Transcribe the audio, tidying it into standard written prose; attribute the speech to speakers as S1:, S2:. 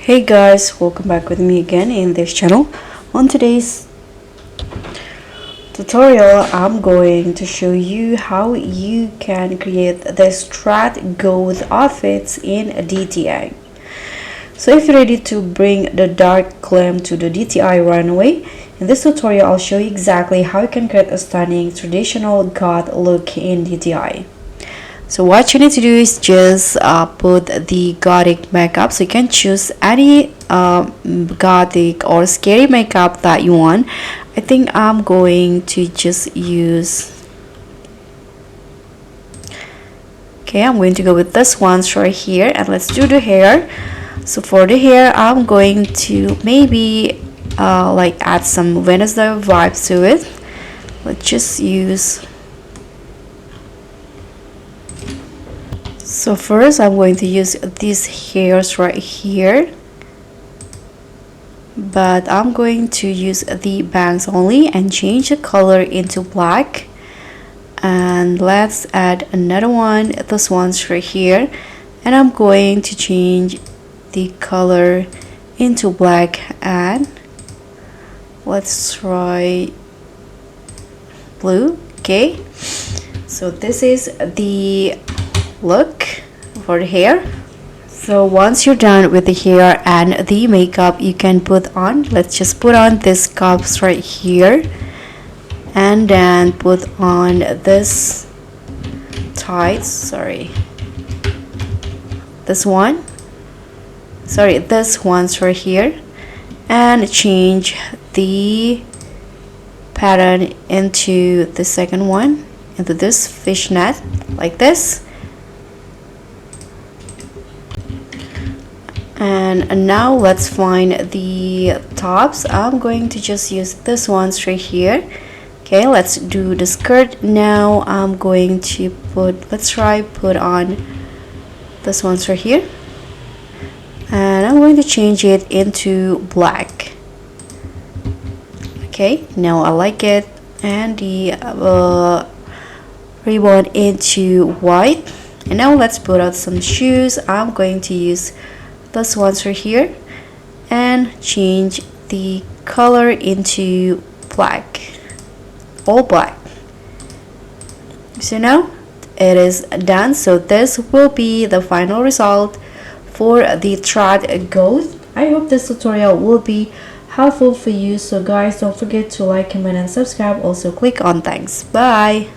S1: Hey guys, welcome back with me again in this channel. On today's tutorial, I'm going to show you how you can create the Strat Goth outfits in DTI. So if you're ready to bring the dark glam to the DTI runway, in this tutorial I'll show you exactly how you can create a stunning traditional goth look in DTI. So what you need to do is just put the gothic makeup. So you can choose any gothic or scary makeup that you want. I think I'm going to just use, I'm going to go with this ones right here, and let's do the hair. So for the hair, I'm going to maybe like add some Wednesday vibes to it. Let's just use. So first I'm going to use these hairs right here, but I'm going to use the bangs only and change the color into black. And let's add another one, this one's right here, and I'm going to change the color into black, and let's try blue. Okay, so this is the look for the hair. So once you're done with the hair and the makeup, you can put on, let's just put on this cups right here, and then put on this tights, this one's right here, and change the pattern into the second one, into this fishnet like this. And now let's find the tops. I'm going to just use this ones right here. Okay, let's do the skirt now. I'm going to put on this ones right here, and I'm going to change it into black. Okay, now I like it, and the ribbon into white. And now let's put out some shoes. I'm going to use this ones right here and change the color into black, all black. So now it is done. So this will be the final result for the Trad Goth. I hope this tutorial will be helpful for you. So guys, don't forget to like, comment and subscribe. Also click on thanks. Bye.